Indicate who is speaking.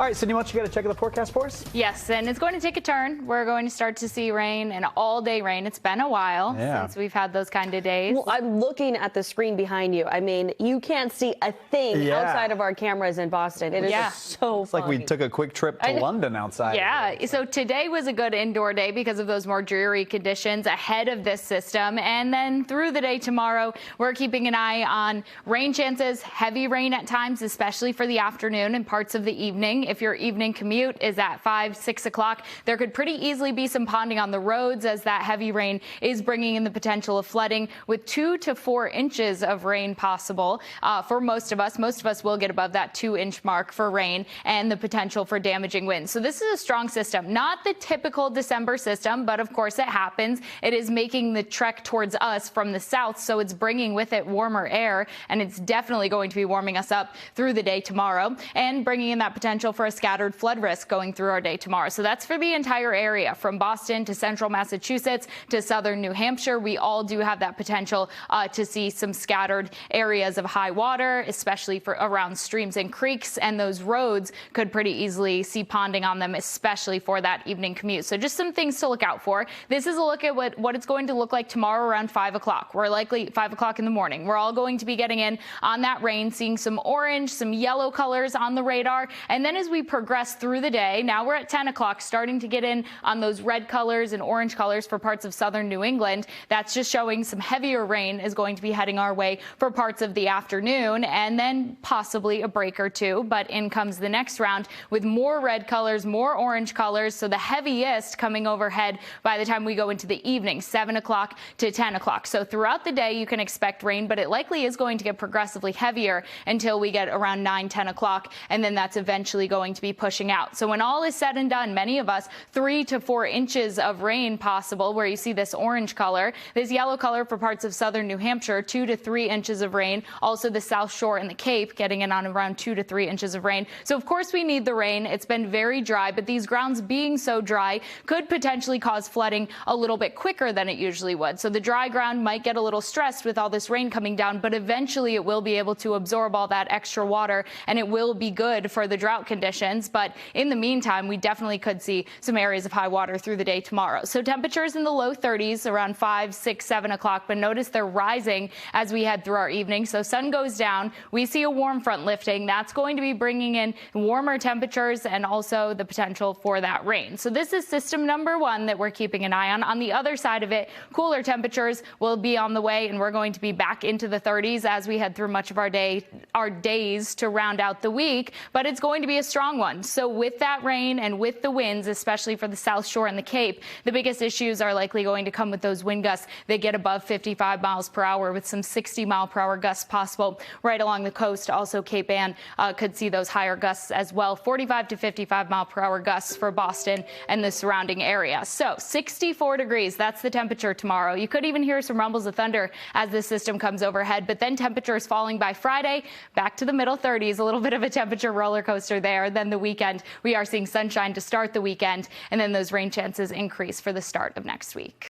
Speaker 1: All right, Sydney, why don't you get a check of the forecast for us?
Speaker 2: Yes, and it's going to take a turn. We're going to start to see rain and all-day rain. It's been a while since we've had those kind of days.
Speaker 3: Well, I'm looking at the screen behind you. I mean, you can't see a thing outside of our cameras in Boston. It is just so
Speaker 1: It's like we took a quick trip to London outside.
Speaker 2: Yeah, so today was a good indoor day because of those more dreary conditions ahead of this system. And then through the day tomorrow, we're keeping an eye on rain chances, heavy rain at times, especially for the afternoon and parts of the evening. If your evening commute is at 5, 6 o'clock, there could pretty easily be some ponding on the roads as that heavy rain is bringing in the potential of flooding with 2 to 4 inches of rain possible for most of us. Most of us will get above that 2-inch mark for rain and the potential for damaging winds. So this is a strong system, not the typical December system, but of course it happens. It is making the trek towards us from the south, so it's bringing with it warmer air, and it's definitely going to be warming us up through the day tomorrow and bringing in that potential for a scattered flood risk going through our day tomorrow. So that's for the entire area from Boston to central Massachusetts to southern New Hampshire. We all do have that potential to see some scattered areas of high water, especially for around streams and creeks, and those roads could pretty easily see ponding on them, especially for that evening commute. So just some things to look out for. This is a look at what it's going to look like tomorrow around 5 o'clock. We're likely 5 o'clock in the morning. We're all going to be getting in on that rain, seeing some orange, some yellow colors on the radar. And then as we progress through the day, now we're at 10 o'clock, starting to get in on those red colors and orange colors for parts of southern New England. That's just showing some heavier rain is going to be heading our way for parts of the afternoon, and then possibly a break or two. But in comes the next round with more red colors, more orange colors. So the heaviest coming overhead by the time we go into the evening, 7 o'clock to 10 o'clock. So throughout the day, you can expect rain, but it likely is going to get progressively heavier until we get around 9, 10 o'clock. And then that's eventually going to be pushing out. So when all is said and done, many of us 3 to 4 inches of rain possible, where you see this orange color, this yellow color for parts of southern New Hampshire, 2 to 3 inches of rain. Also the South Shore and the Cape getting in on around 2 to 3 inches of rain. So of course we need the rain. It's been very dry, but these grounds being so dry could potentially cause flooding a little bit quicker than it usually would. So the dry ground might get a little stressed with all this rain coming down, but eventually it will be able to absorb all that extra water and it will be good for the drought conditions. But in the meantime, we definitely could see some areas of high water through the day tomorrow. So temperatures in the low 30s around 5, 6, 7 o'clock, but notice they're rising as we head through our evening. So sun goes down. We see a warm front lifting. That's going to be bringing in warmer temperatures and also the potential for that rain. So this is system number 1 that we're keeping an eye on. On the other side of it, cooler temperatures will be on the way, and we're going to be back into the 30s as we head through much of our days to round out the week, but it's going to be a strong one. So with that rain and with the winds, especially for the South Shore and the Cape, the biggest issues are likely going to come with those wind gusts that get above 55 miles per hour with some 60-mile-per-hour gusts possible right along the coast. Also, Cape Ann could see those higher gusts as well, 45 to 55-mile-per-hour gusts for Boston and the surrounding area. So 64 degrees, that's the temperature tomorrow. You could even hear some rumbles of thunder as the system comes overhead, but then temperatures falling by Friday, back to the middle 30s, a little bit of a temperature roller coaster there. Then the weekend, we are seeing sunshine to start the weekend, and then those rain chances increase for the start of next week.